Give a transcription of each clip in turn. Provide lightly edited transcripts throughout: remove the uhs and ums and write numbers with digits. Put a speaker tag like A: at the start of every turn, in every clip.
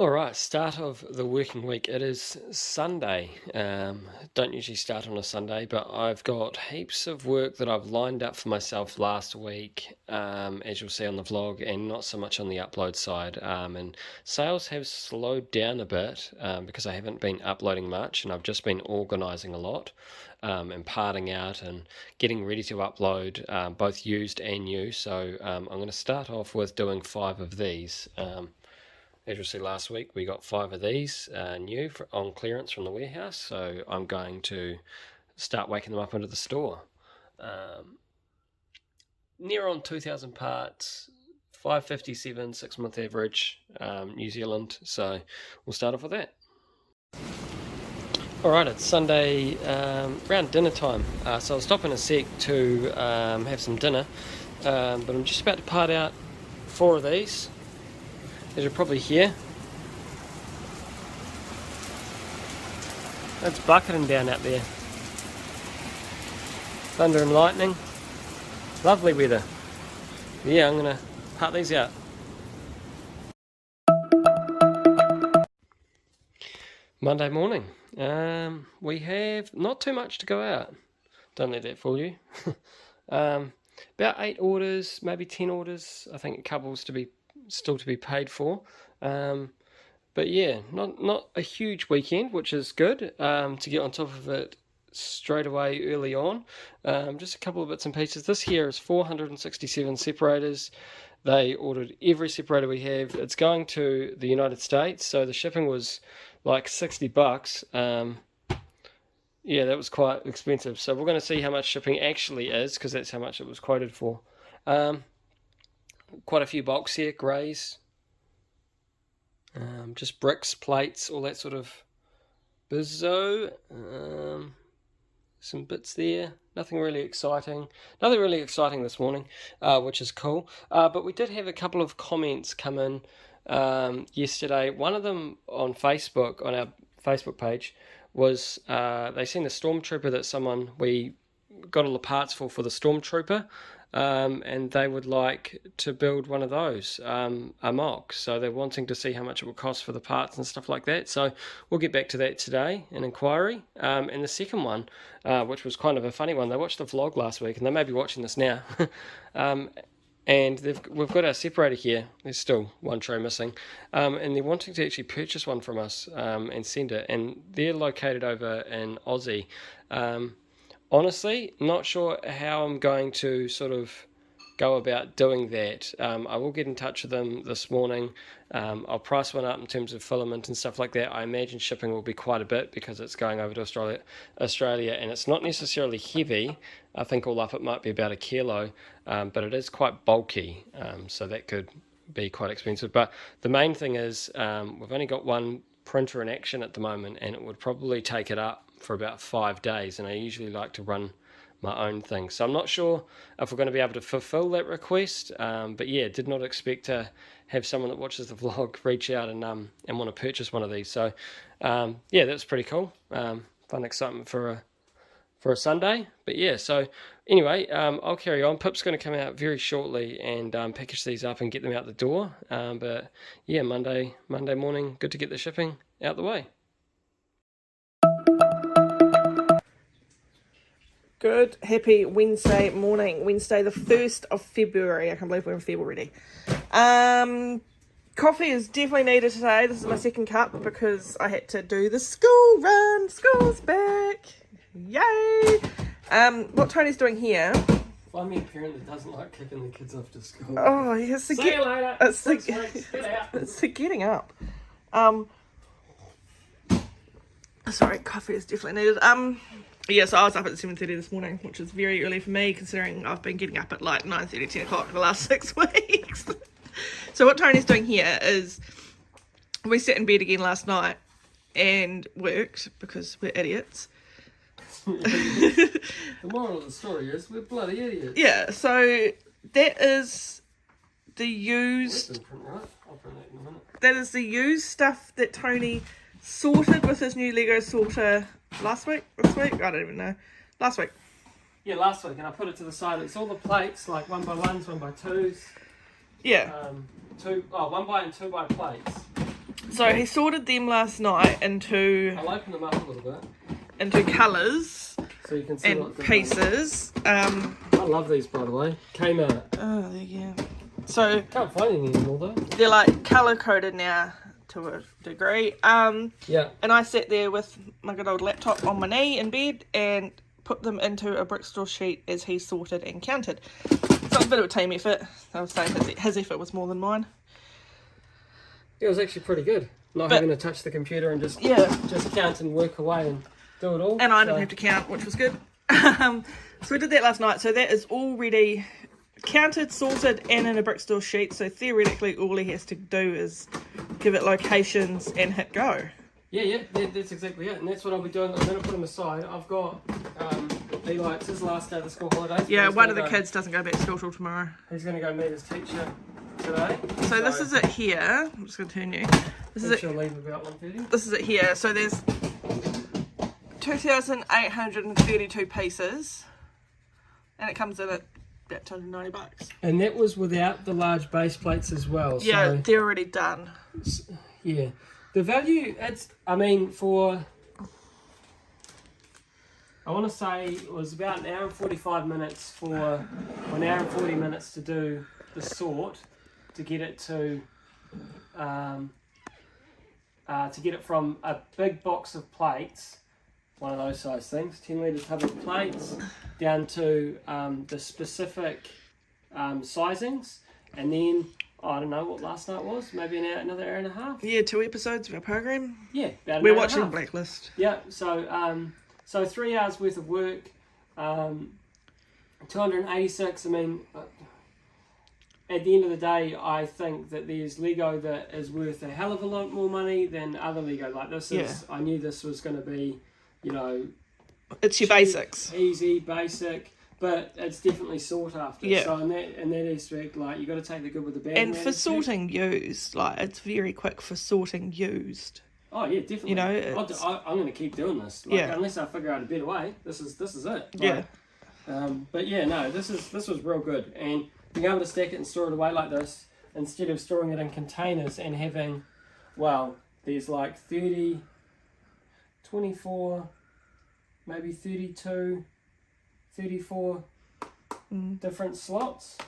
A: All right, start of the working week. It is Sunday. Don't usually start on a Sunday, but I've got heaps of work that I've lined up for myself last week, as you'll see on the vlog, and not so much on the upload side. And sales have slowed down a bit because I haven't been uploading much, and I've just been organising a lot and parting out and getting ready to upload both used and new. So I'm going to start off with doing 5 of these. As you'll see, last week we got 5 of these new on clearance from the warehouse, so I'm going to start waking them up into the store. Near on 2,000 parts, 557 6-month average, New Zealand, so we'll start off with that. Alright, it's Sunday around dinner time, so I'll stop in a sec to have some dinner, but I'm just about to part out 4 of these. As you'll probably hear, it's bucketing down out there. Thunder and lightning. Lovely weather. Yeah, I'm going to part these out. Monday morning. We have not too much to go out. Don't let that fool you. About 8 orders, maybe 10 orders. I think a couple's still to be paid for, but yeah, not a huge weekend, which is good to get on top of it straight away early on. Just a couple of bits and pieces. This here is 467 separators. They ordered every separator we have. It's going to the United States, so the shipping was like $60. Yeah, that was quite expensive, so we're going to see how much shipping actually is, because that's how much it was quoted for. Quite a few bulks here, greys, just bricks, plates, all that sort of bizzo. Some bits there, nothing really exciting this morning, which is cool. But we did have a couple of comments come in yesterday. One of them on Facebook, on our Facebook page, was they seen the Stormtrooper that we got all the parts for the Stormtrooper. And they would like to build one of those, a mock. So they're wanting to see how much it will cost for the parts and stuff like that. So we'll get back to that today, an inquiry. And the second one, which was kind of a funny one, they watched the vlog last week, and they may be watching this now. And we've got our separator here. There's still one tray missing. And they're wanting to actually purchase one from us and send it. And they're located over in Aussie. Honestly, not sure how I'm going to sort of go about doing that. I will get in touch with them this morning. I'll price one up in terms of filament and stuff like that. I imagine shipping will be quite a bit because it's going over to Australia, and it's not necessarily heavy. I think all up it might be about 1 kilo, but it is quite bulky, so that could be quite expensive. But the main thing is we've only got one printer in action at the moment, and it would probably take it up for about 5 days, and I usually like to run my own thing, so I'm not sure if we're going to be able to fulfill that request, but yeah, did not expect to have someone that watches the vlog reach out and want to purchase one of these. So yeah, that's pretty cool. Fun excitement for a Sunday. But yeah, so anyway, I'll carry on. Pip's going to come out very shortly and package these up and get them out the door, but yeah, Monday morning, good to get the shipping out the way.
B: Good, happy Wednesday morning. Wednesday the 1st of February. I can't believe we're in February already. Coffee is definitely needed today. This is my second cup because I had to do the school run. School's back. Yay! What Tony's doing here.
A: Find me a parent that doesn't like kicking the kids off to school.
B: Oh, yes.
A: See you later.
B: It's the getting up. Sorry, coffee is definitely needed. Yeah, so I was up at 7:30 this morning, which is very early for me, considering I've been getting up at like 9:30, 10 o'clock for the last 6 weeks. So what Tony's doing here is, we sat in bed again last night and worked, because we're idiots.
A: The moral of the story is, we're bloody idiots.
B: Yeah, so that is the used...
A: I'll print that in a minute.
B: That is the used stuff that Tony sorted with his new Lego sorter last week, this week, I don't even know, last week.
A: Yeah, last week, and I put it to the side. It's all the plates, like 1x1s, 1x2s.
B: Yeah.
A: 1x and 2x plates.
B: So he sorted them last night into
A: I'll open them up a little bit
B: colours
A: so you can see
B: and
A: what's in them.
B: pieces.
A: I love these, by the way. Came out.
B: Oh, yeah. So
A: Can't find any anymore though.
B: they're like colour coded now to a degree.
A: Yeah.
B: And I sat there with my good old laptop on my knee in bed and put them into a Brick Store sheet as he sorted and counted. So it was a bit of a team effort. I was saying his effort was more than mine.
A: It was actually pretty good. Not
B: But-
A: having to touch the computer and just count and work away and do it all.
B: And I didn't have to count, which was good. So we did that last night. So that is already counted, sorted, and in a Brick Store sheet. So theoretically, all he has to do is give it locations and hit go.
A: Yeah, that's exactly it. And that's what I'll be doing. I'm going to put them aside. I've got Eli, it's his last day of the school holidays.
B: Yeah, one of the kids doesn't go back to school till tomorrow.
A: He's going to go meet his teacher today.
B: So this is it here. I'm just going to turn you. This is it.
A: She'll leave about 1:30.
B: This is it here. So there's 2,832 pieces, and it comes in at about $290.
A: And that was without the large base plates as well.
B: Yeah,
A: So,
B: they're already done.
A: yeah. The value, I want to say it was about an hour and 45 minutes for an hour and 40 minutes to do the sort, to get it to get it from a big box of plates, one of those size things, 10 litre tub of plates, down to the specific sizings, and then I don't know what last night was, maybe another hour and a half.
B: Yeah, 2 episodes of our program.
A: Yeah, about an
B: We're
A: hour and a
B: watching
A: half.
B: Blacklist.
A: Yeah, so 3 hours worth of work, 286. I mean, at the end of the day, I think that there's Lego that is worth a hell of a lot more money than other Lego. Like this is, I knew this was going to be,
B: It's your
A: cheap,
B: basics.
A: easy, basic, but it's definitely sought after.
B: Yeah.
A: So in that aspect, like you got to take the good with the bad.
B: And
A: in that
B: for
A: aspect.
B: sorting used, like it's very quick for sorting used.
A: Oh yeah, definitely.
B: You know,
A: I'm going to keep doing this. Like,
B: Yeah.
A: Unless I figure out a better way, this is it. Like,
B: Yeah.
A: But yeah, no, this was real good, and being able to stack it and store it away like this instead of storing it in containers and having, well, there's like 30, 24, maybe 32, 34 different slots.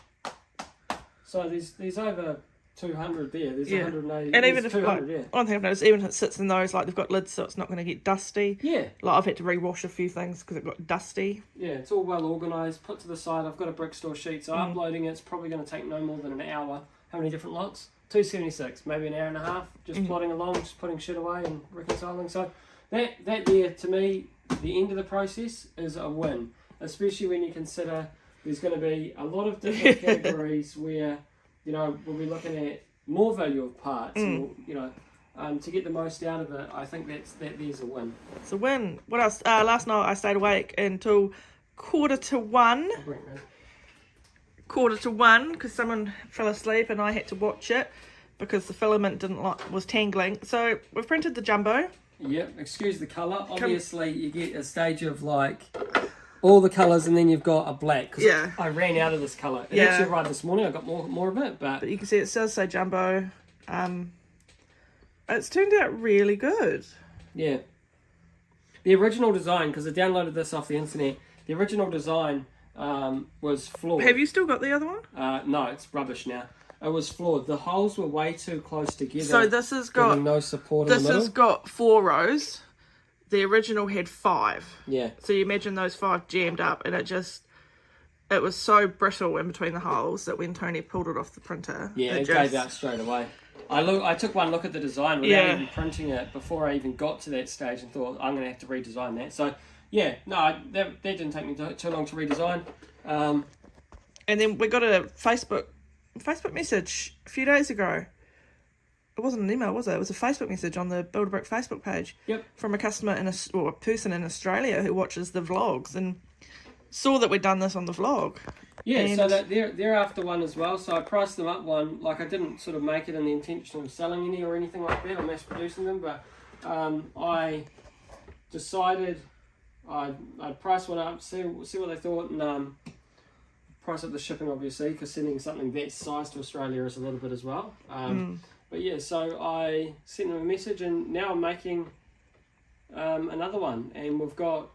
A: So there's over 200 there. There's 180.
B: And even
A: there's
B: if
A: 200, yeah.
B: one thing I've noticed, even if it sits in those, like they've got lids, so it's not going to get dusty.
A: Yeah.
B: Like I've had to rewash a few things because it got dusty.
A: Yeah, it's all well organised, put to the side. I've got a Brick Store sheet, so uploading it's probably going to take no more than an hour. How many different lots? 276, maybe an hour and a half, just plodding along, just putting shit away and reconciling. So that there, to me, the end of the process is a win, especially when you consider there's going to be a lot of different categories where, we'll be looking at more value of parts, or, to get the most out of it. I think there's a win.
B: It's a win. What else? Last night I stayed awake until 1:45. 1:45 because someone fell asleep and I had to watch it because the filament was tangling. So we've printed the jumbo.
A: Yep, excuse the colour. Obviously, you get a stage of like all the colours, and then you've got a black. Cause
B: Yeah.
A: I ran out of this colour. It
B: Yeah.
A: actually arrived this morning. I got more of it, but
B: But you can see it does say jumbo. It's turned out really good.
A: yeah. The original design, because I downloaded this off the internet, the original design was flawed.
B: Have you still got the other one?
A: No, it's rubbish now. It was flawed. The holes were way too close together.
B: So this has got
A: no support in the middle.
B: has got 4 rows. The original had 5.
A: Yeah.
B: So you imagine those 5 jammed up, and it was so brittle in between the holes that when Tony pulled it off the printer,
A: Yeah, it gave out straight away. I took one look at the design without even printing it before I even got to that stage and thought, I'm going to have to redesign that. So, yeah, no, that didn't take me too long to redesign.
B: And then we got a Facebook message a few days ago. It wasn't an email, was it? It was a Facebook message on the Build a Brick Facebook page.
A: Yep.
B: From a customer or a person in Australia who watches the vlogs and saw that we'd done this on the vlog.
A: Yeah,
B: And
A: so that they're after one as well. So I priced them up one. Like I didn't sort of make it in the intention of selling any or anything like that or mass producing them, but I decided I'd price one up, see what they thought, and price up the shipping obviously, because sending something that size to Australia is a little bit as well. But yeah, so I sent them a message, and now I'm making another one, and we've got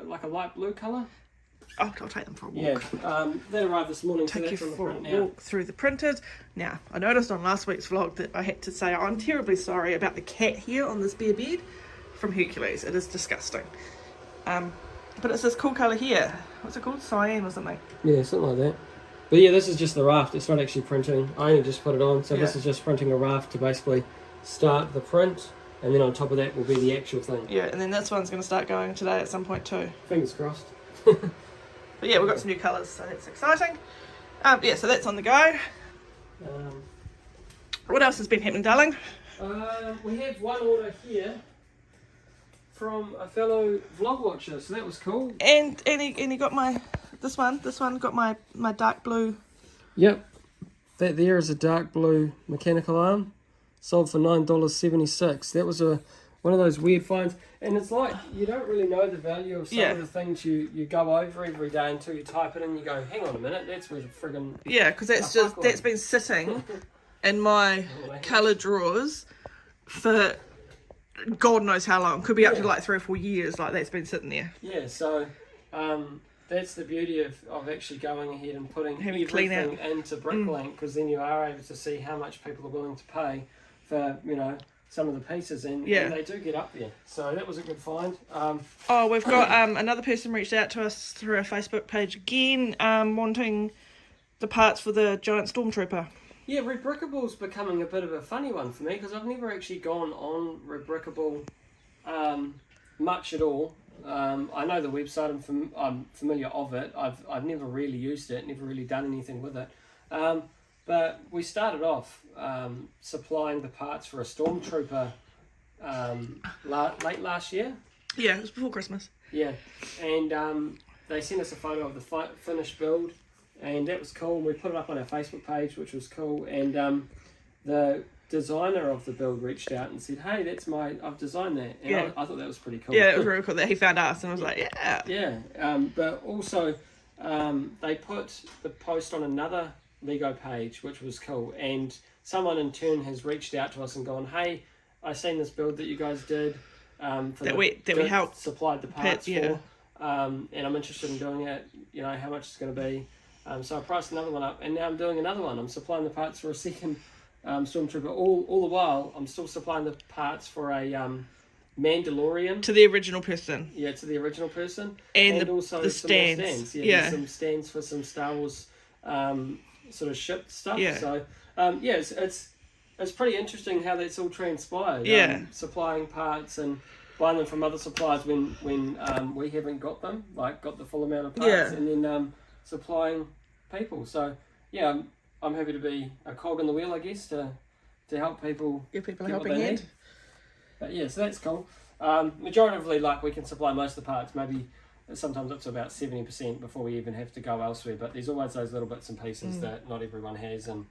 A: like a light blue colour.
B: I'll take them for a walk.
A: Yeah, they arrived this morning.
B: Take
A: so
B: you
A: that's on the
B: for a
A: print now.
B: walk through the printers. Now, I noticed on last week's vlog that I had to say I'm terribly sorry about the cat here on this bare bed from Hercules. It is disgusting. But it's this cool colour here. What's it called? Cyan or something?
A: Yeah, something like that. But yeah, this is just the raft. It's not actually printing. I only just put it on. So this is just printing a raft to basically start the print. And then on top of that will be the actual thing.
B: Yeah, and then this one's going to start going today at some point too.
A: Fingers crossed.
B: But yeah, we've got some new colours, so that's exciting. Yeah, so that's on the go. What else has been happening, darling?
A: We have one order here from a fellow vlog watcher, so that was cool.
B: And he got this one got my dark blue.
A: Yep, that there is a dark blue mechanical arm, sold for $9.76. That was one of those weird finds, and it's like you don't really know the value of some of the things you go over every day until you type it in and you go, hang on a minute, that's worth a friggin'
B: because that's been sitting in my colour drawers for God knows how long. Could be up to like 3 or 4 years. Like that's been sitting there.
A: Yeah, so that's the beauty of actually going ahead and putting
B: Having
A: everything into Bricklink, because then you are able to see how much people are willing to pay for some of the pieces, and they do get up there. So that was a good find.
B: We've got another person reached out to us through our Facebook page again, wanting the parts for the giant stormtrooper.
A: Yeah, Rebrickable's becoming a bit of a funny one for me, because I've never actually gone on Rebrickable much at all. I know the website, I'm familiar of it. I've never really used it, never really done anything with it. But we started off supplying the parts for a Stormtrooper late last year.
B: Yeah, it was before Christmas.
A: Yeah, and they sent us a photo of the finished build, and that was cool. We put it up on our Facebook page, which was cool, and the designer of the build reached out and said, hey, I've designed that, and I thought that was pretty cool.
B: Yeah, it was really cool that he found us and was like,
A: but also they put the post on another Lego page, which was cool, and someone in turn has reached out to us and gone, hey, I seen this build that you guys did that we helped
B: supplied
A: the parts for, and I'm interested in doing it, how much it's going to be. So I priced another one up, and now I'm doing another one. I'm supplying the parts for a second Stormtrooper. All the while I'm still supplying the parts for a Mandalorian
B: to the original person.
A: Yeah, to the original person,
B: and
A: also
B: the
A: some
B: stands.
A: More stands. Yeah, some stands for some Star Wars sort of ship stuff.
B: Yeah.
A: So it's pretty interesting how that's all transpired.
B: Yeah.
A: Supplying parts and buying them from other suppliers when we haven't got them, like got the full amount of parts, and then supplying people. So yeah, I'm happy to be a cog in the wheel, I guess, to help people.
B: Give people a
A: get
B: helping hand.
A: But yeah, so that's cool. Majoritively, like, we can supply most of the parts, maybe sometimes up to about 70% before we even have to go elsewhere, but there's always those little bits and pieces that not everyone has, and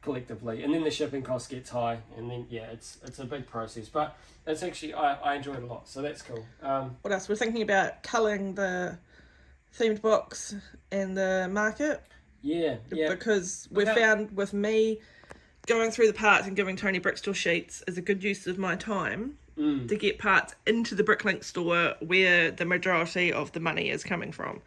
A: collectively, and then the shipping cost gets high, and then it's a big process, but it's actually I enjoy it a lot, so that's cool.
B: What else? We're thinking about colouring the themed box and the market. Yeah. Because we found with me going through the parts and giving Tony Brickstore sheets is a good use of my time to get parts into the Bricklink store where the majority of the money is coming from.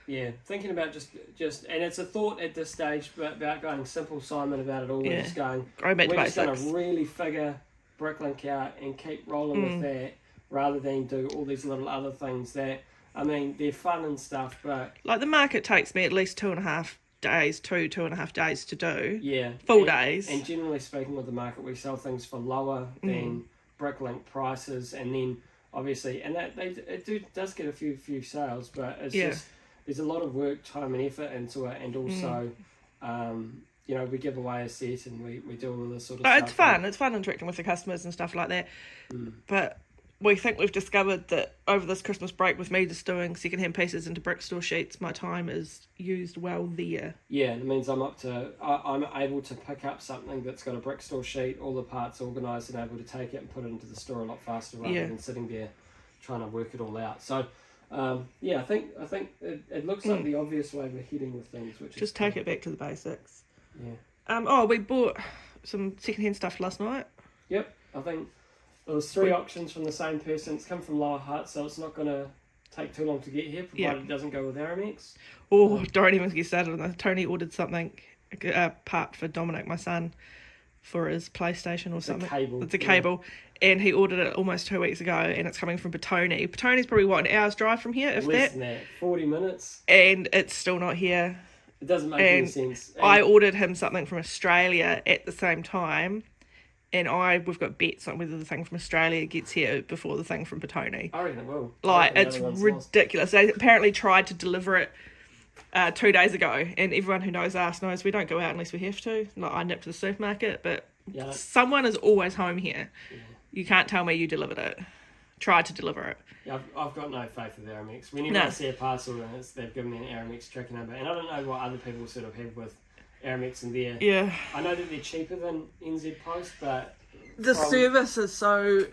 A: Yeah, thinking about just and it's a thought at this stage about going simple, Simon, about it all, and just going
B: back to basics.
A: We're just going to really figure Bricklink out and keep rolling with that, rather than do all these little other things that, I mean, they're fun and stuff, but...
B: Like the market takes me at least 2.5 days, 2.5 days to do.
A: Yeah.
B: Full days.
A: And generally speaking with the market, we sell things for lower than Bricklink prices, and then obviously, and that it does get a few sales, but it's just, there's a lot of work, time and effort into it, and also, we give away a set and we do all this sort of stuff.
B: It's fun interacting with the customers and stuff like that. But we think we've discovered that over this Christmas break, with me just doing secondhand pieces into Brickstore sheets, my time is used well there. Yeah,
A: it means I'm able to pick up something that's got a Brickstore sheet, all the parts organised, and able to take it and put it into the store a lot faster rather than sitting there trying to work it all out. So, I think it looks like the obvious way we're heading with things, which
B: just
A: is
B: take it back to the basics.
A: Yeah.
B: We bought some secondhand stuff last night.
A: Yep, I think there was 3 auctions from the same person. It's come from Lower Hutt, so it's not going to take too long to get here, provided it doesn't go with Aramex.
B: Oh, don't even get started on that. Tony ordered something, a part for Dominic, my son, for his PlayStation or something. It's a cable. And he ordered it almost 2 weeks ago, and it's coming from Petone. Petone's probably, what, an hour's drive from here, if
A: Less than that, 40 minutes.
B: And it's still not here.
A: It doesn't make any sense. And
B: I ordered him something from Australia at the same time, and we've got bets on whether the thing from Australia gets here before the thing from Petone.
A: I reckon it will.
B: Like, it's ridiculous. They apparently tried to deliver it 2 days ago, and everyone who knows us knows we don't go out unless we have to. Like, I nip to the supermarket, but someone is always home here. Yeah. You can't tell me you delivered it. Tried to deliver it.
A: Yeah, I've got no faith with Aramex. Whenever I see a parcel and they've given me an Aramex tracking number, and I don't know what other people sort of have with Aramex in there.
B: Yeah.
A: I know that they're cheaper than NZ Post, but
B: the service is so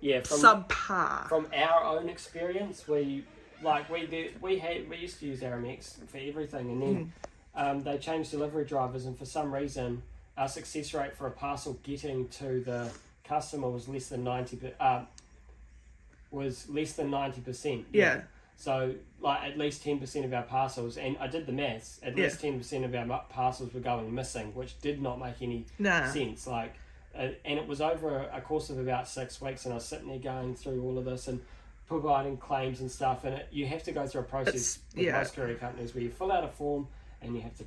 B: subpar.
A: From our own experience, we used to use Aramex for everything, and then they changed delivery drivers, and for some reason our success rate for a parcel getting to the customer was less than 90%.
B: Yeah.
A: So, like, at least 10% of our parcels, and I did the maths, at least 10% of our parcels were going missing, which did not make any sense. Like, and it was over a course of about 6 weeks, and I was sitting there going through all of this and providing claims and stuff, and you have to go through a process with most courier companies where you fill out a form and you have to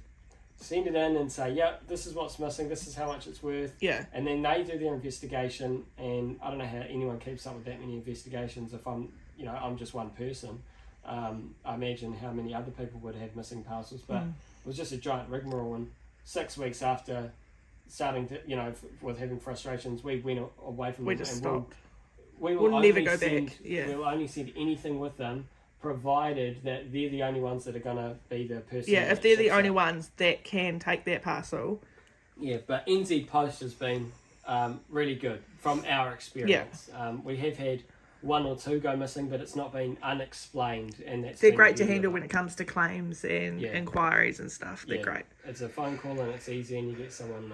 A: send it in and say, yeah, this is what's missing, this is how much it's worth.
B: Yeah.
A: And then they do their investigation, and I don't know how anyone keeps up with that many investigations if I'm just one person. I imagine how many other people would have missing parcels, but it was just a giant rigmarole, and 6 weeks after starting to, with having frustrations, we went away from them.
B: We just stopped.
A: We'll
B: never go back. Yeah.
A: We'll only send anything with them, provided that they're the only ones that are going to be the person.
B: Yeah, if they're the only ones that can take that parcel.
A: Yeah, but NZ Post has been really good from our experience. Yeah. We have had 1 or 2 go missing, but it's not been unexplained, and they're
B: great to handle when it comes to claims and inquiries and stuff. They're great.
A: It's a phone call and it's easy, and you get someone.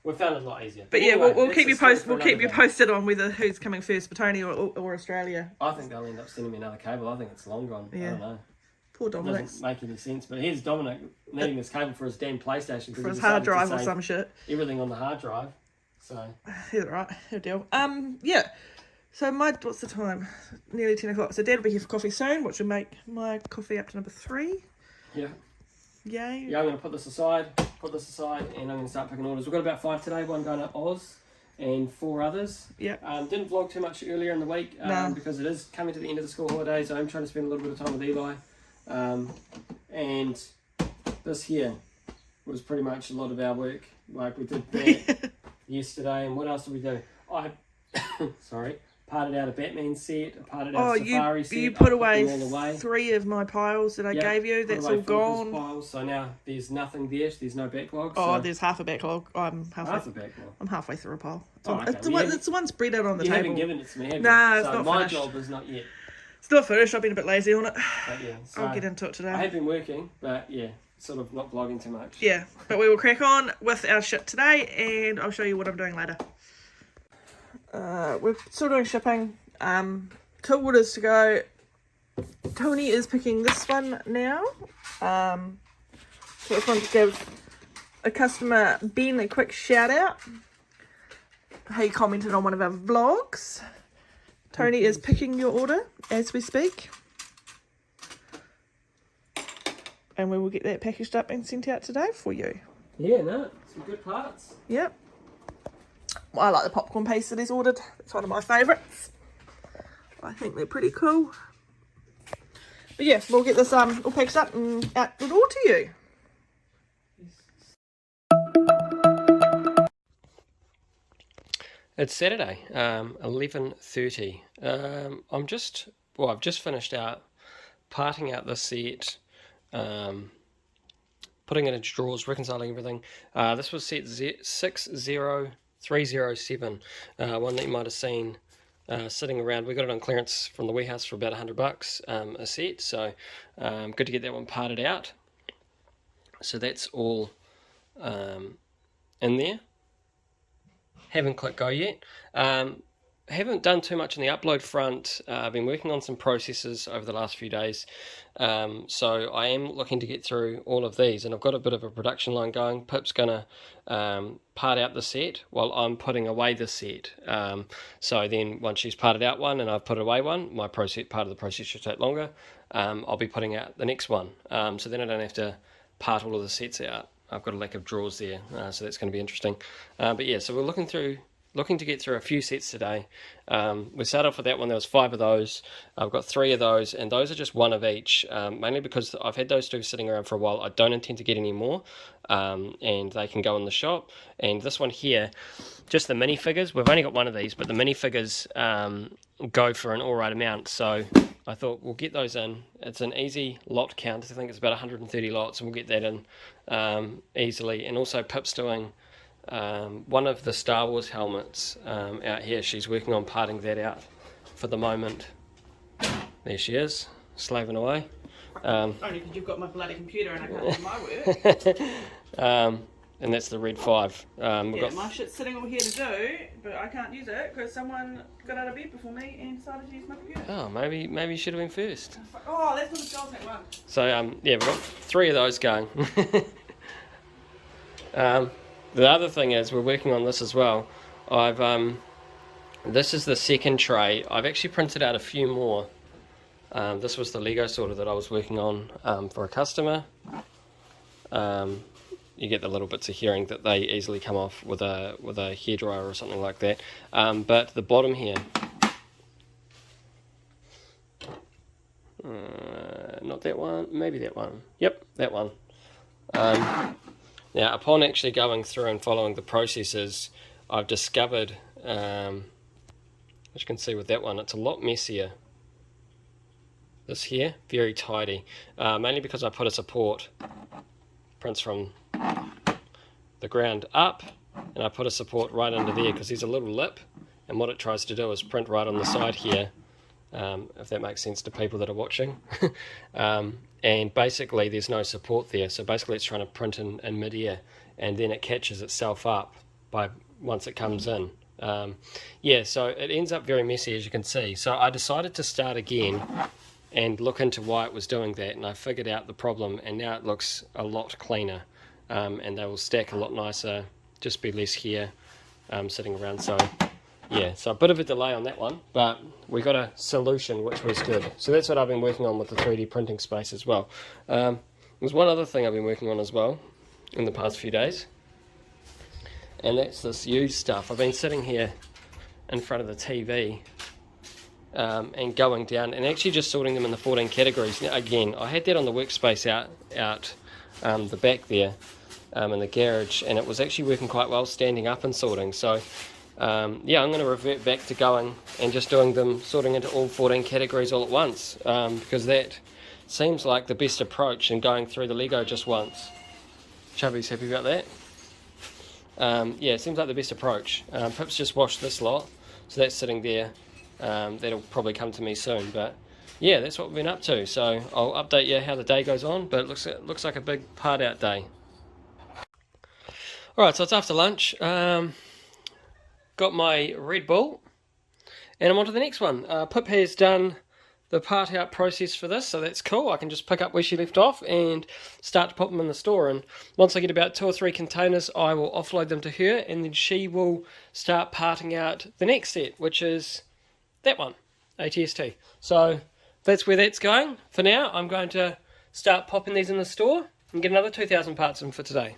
A: We've found it a lot easier.
B: But anyway, we'll keep you posted. We'll keep you posted on whether who's coming first, Petone or Australia.
A: I think they'll end up sending me another cable. I think it's long gone. Yeah. I don't know.
B: Poor Dominic.
A: It doesn't make any sense. But here's Dominic needing this cable for his damn PlayStation,
B: for his hard drive or some shit.
A: Everything on the hard drive. So
B: he's right. He'll deal. Yeah. So what's the time? Nearly 10 o'clock. So Dad will be here for coffee soon, which will make my coffee up to number 3.
A: Yeah.
B: Yay.
A: Yeah, I'm going to put this aside, and I'm going to start picking orders. We've got about 5 today, 1 going to Oz, and 4 others.
B: Yeah.
A: Didn't vlog too much earlier in the week, because it is coming to the end of the school holidays. I'm trying to spend a little bit of time with Eli. And this here was pretty much a lot of our work. Like, we did that yesterday, and what else did we do? Parted out a Batman set, parted out a Safari set.
B: You put away 3 of my piles that I gave you. That's all gone.
A: Piles, so now there's nothing there. There's no backlog.
B: There's half a backlog. I'm halfway through a pile. It's the one spread out on the
A: table.
B: You
A: haven't given it to me, have you?
B: No, it's not
A: my
B: finished.
A: job is not yet.
B: It's not finished. I've been a bit lazy on it.
A: But yeah,
B: I'll get into it today.
A: I have been working, but yeah, sort of not vlogging too much.
B: Yeah, but we will crack on with our shit today, and I'll show you what I'm doing later. We're still doing shipping. 2 orders to go. Tony is picking this one now. So I just want to give a customer, Ben, a quick shout out. He commented on one of our vlogs. Tony is picking your order as we speak. And we will get that packaged up and sent out today for you.
A: Yeah, some good parts.
B: Yep. I like the popcorn piece that he's ordered. It's one of my favourites. I think they're pretty cool. But yeah, we'll get this all packaged up and out the door to you.
A: It's Saturday, 11:30. I've just finished out parting out the set, putting it into drawers, reconciling everything. This was set 60307, one that you might have seen sitting around. We got it on clearance from the warehouse for about $100 a set, so good to get that one parted out. So that's all in there. Haven't clicked go yet. Haven't done too much on the upload front. I've been working on some processes over the last few days, so I am looking to get through all of these, and I've got a bit of a production line going. Pip's gonna part out the set while I'm putting away the set. So then once she's parted out one and I've put away one, my part of the process should take longer. I'll be putting out the next one, so then I don't have to part all of the sets out. I've got a lack of drawers there, so that's going to be interesting. But yeah, so we're looking to get through a few sets today. We started off with that one. There was 5 of those. I've got 3 of those, and those are just one of each, mainly because I've had those 2 sitting around for a while. I don't intend to get any more, and they can go in the shop. And this one here, just the minifigures. We've only got one of these, but the minifigures go for an alright amount, so I thought we'll get those in. It's an easy lot count. I think it's about 130 lots, and we'll get that in easily. And also Pip's doing one of the Star Wars helmets out here. She's working on parting that out for the moment. There she is, slaving away.
B: Only because you've got my bloody computer and I can't do my work.
A: And that's the Red 5.
B: My shit's sitting all here to do, but I can't use it because someone got out of bed before me and decided to use my computer.
A: Oh, maybe you should have been first.
B: Oh, that's what the girls that one.
A: So yeah, we've got 3 of those going. The other thing is we're working on this as well. This is the second tray. I've actually printed out a few more. This was the Lego sorter that I was working on for a customer. You get the little bits of herring that they easily come off with a hairdryer or something like that. But the bottom here, not that one, maybe that one. Yep, that one. Now, upon actually going through and following the processes, I've discovered, as you can see with that one, it's a lot messier. This here, very tidy, mainly because I put a support, prints from the ground up, and I put a support right under there because there's a little lip, and what it tries to do is print right on the side here, if that makes sense to people that are watching. And basically there's no support there, so basically it's trying to print in mid-air, and then it catches itself up once it comes in. Yeah, so it ends up very messy, as you can see. So I decided to start again and look into why it was doing that, and I figured out the problem, and now it looks a lot cleaner, and they will stack a lot nicer, just be less here sitting around. So yeah, so a bit of a delay on that one, but we got a solution which was good. So that's what I've been working on with the 3D printing space as well. There's one other thing I've been working on as well in the past few days, and that's this used stuff. I've been sitting here in front of the TV and going down and actually just sorting them in the 14 categories. Now, again, I had that on the workspace out the back there in the garage, and it was actually working quite well standing up and sorting. So yeah, I'm going to revert back to going and just doing them, sorting into all 14 categories all at once, because that seems like the best approach, and going through the Lego just once. Chubby's happy about that. Yeah, it seems like the best approach. Pip's just washed this lot, so that's sitting there. That'll probably come to me soon, but yeah, that's what we've been up to. So I'll update you how the day goes on, but it looks like a big part out day. Alright, so it's after lunch. Got my Red Bull, and I'm on to the next one. Pip has done the part out process for this, so that's cool. I can just pick up where she left off and start to put them in the store, and once I get about 2 or 3 containers, I will offload them to her, and then she will start parting out the next set, which is that one, ATST. So that's where that's going. For now, I'm going to start popping these in the store and get another 2,000 parts in for today.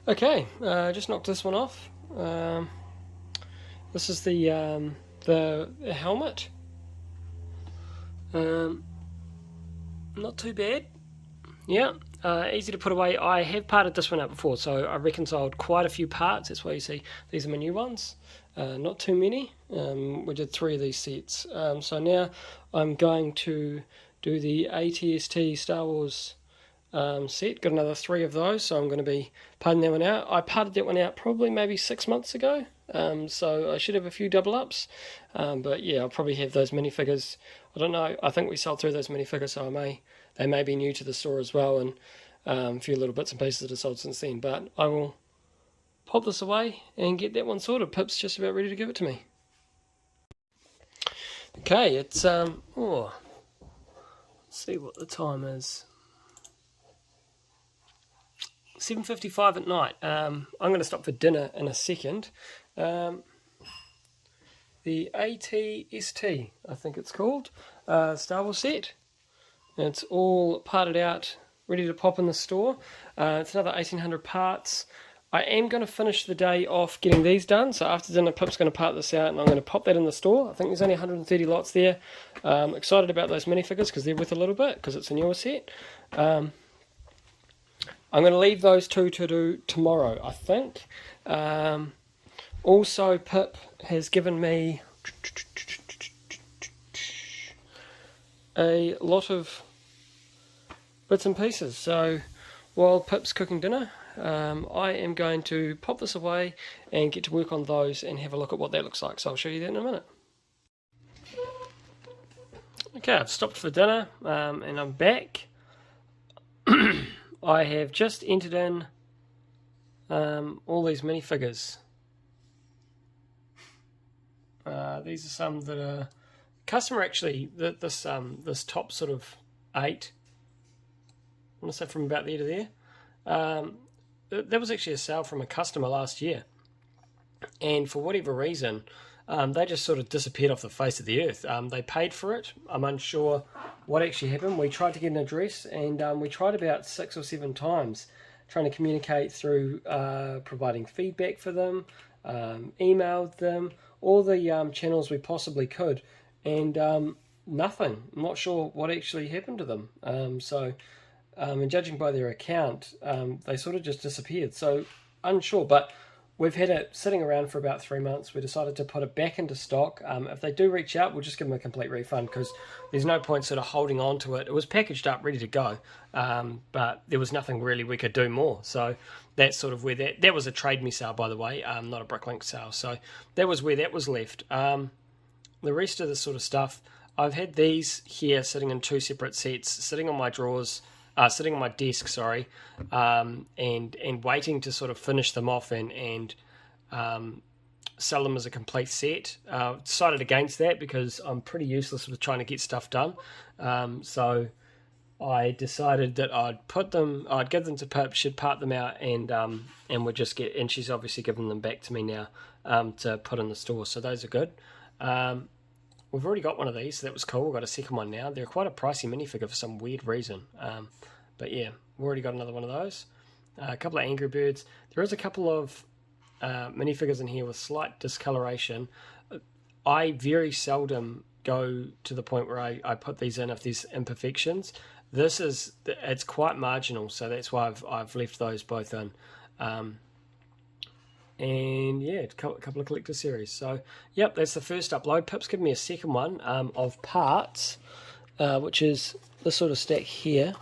A: Okay, just knocked this one off. This is the helmet. Not too bad. Yeah, easy to put away. I have parted this one out before, so I reconciled quite a few parts. That's why you see these are my new ones. Not too many. We did 3 of these sets. So now I'm going to do the ATST Star Wars set. Got another 3 of those, so I'm going to be parting that one out. I parted that one out probably maybe 6 months ago, so I should have a few double ups, but yeah, I'll probably have those minifigures. I don't know, I think we sold through those minifigures, so they may be new to the store as well, and A few little bits and pieces that have sold since then, but I will pop this away and get that one sorted. Pip's just about ready to give it to me. Okay, it's let's see what the time is. 7:55 at night. I'm going to stop for dinner in a second. The ATST, I think it's called, Star Wars set. It's all parted out, ready to pop in the store. It's another 1,800 parts. I am going to finish the day off getting these done. So after dinner, Pip's going to part this out and I'm going to pop that in the store. I think there's only 130 lots there. Excited about those minifigures because they're worth a little bit because it's a newer set. I'm going to leave those two to do tomorrow, I think. Also, Pip has given me a lot of bits and pieces. So while Pip's cooking dinner, I am going to pop this away and get to work on those and have a look at what that looks like. So I'll show you that in a minute. Okay, I've stopped for dinner and I'm back. I have just entered in all these minifigures. These are some that are customer actually. This top sort of 8. I want to say from about there to there. That was actually a sale from a customer last year, and for whatever reason, they just sort of disappeared off the face of the earth. They paid for it. I'm unsure what actually happened. We tried to get an address, and we tried about 6 or 7 times trying to communicate through providing feedback for them, emailed them, all the channels we possibly could, and nothing. I'm not sure what actually happened to them. And judging by their account, they sort of just disappeared. So unsure, but we've had it sitting around for about 3 months. We decided to put it back into stock. If they do reach out, we'll just give them a complete refund because there's no point sort of holding on to it. It was packaged up, ready to go, but there was nothing really we could do more. So that's sort of where that was a trade me sale, by the way, not a Bricklink sale. So that was where that was left. The rest of the sort of stuff, I've had these here sitting in 2 separate sets, sitting on my drawers, sitting on my desk, sorry, and waiting to sort of finish them off and sell them as a complete set. Decided against that because I'm pretty useless with trying to get stuff done. So I decided that I'd give them to Pip, she'd part them out, and we'd just get. And she's obviously given them back to me now to put in the store. So those are good. We've already got one of these, so that was cool. We've got a second one now. They're quite a pricey minifigure for some weird reason. But yeah, we've already got another one of those. A couple of Angry Birds. There is a couple of minifigures in here with slight discoloration. I very seldom go to the point where I put these in if there's imperfections. It's quite marginal, so that's why I've left those both in. And yeah, a couple of collector series. So yep, that's the first upload. Pip's given me a second one of parts, which is this sort of stack here.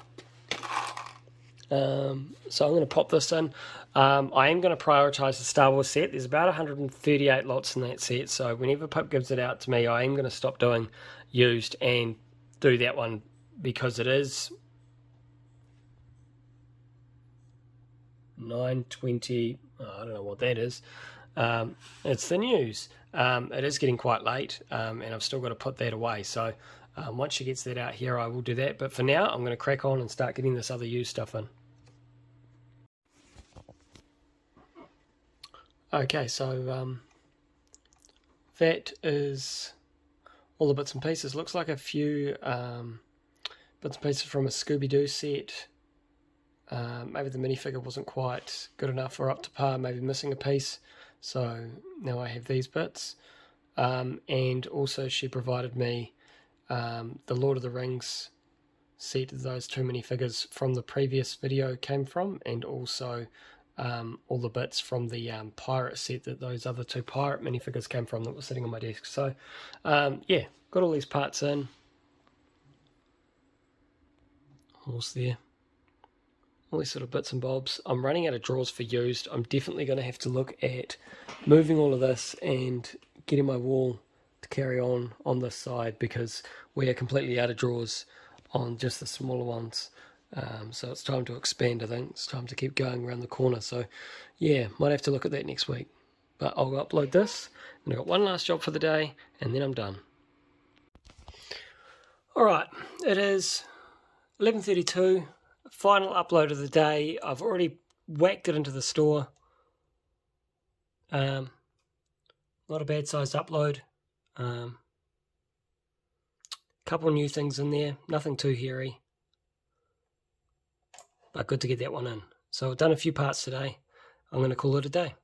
A: So I'm going to pop this in. I am going to prioritise the Star Wars set. There's about 138 lots in that set, so whenever Pip gives it out to me, I am going to stop doing used and do that one because it is 9:20. I don't know what that is. It's the news. It is getting quite late, and I've still got to put that away. So once she gets that out here, I will do that. But for now, I'm going to crack on and start getting this other used stuff in. Okay, so that is all the bits and pieces. Looks like a few bits and pieces from a Scooby-Doo set. Maybe the minifigure wasn't quite good enough or up to par, maybe missing a piece. So now I have these bits. And also she provided me the Lord of the Rings set that those 2 minifigures from the previous video came from, and also all the bits from the pirate set that those other 2 pirate minifigures came from that were sitting on my desk. So yeah, got all these parts in. Horse there. All these sort of bits and bobs. I'm running out of drawers for used. I'm definitely going to have to look at moving all of this and getting my wall to carry on this side because we are completely out of drawers on just the smaller ones. So it's time to expand, I think. It's time to keep going around the corner. So yeah, might have to look at that next week. But I'll upload this, and I've got one last job for the day, and then I'm done. Alright, it is 11:32, final upload of the day. I've already whacked it into the store. Not a bad sized upload. Couple new things in there, nothing too hairy, but good to get that one in. So I've done a few parts today. I'm going to call it a day.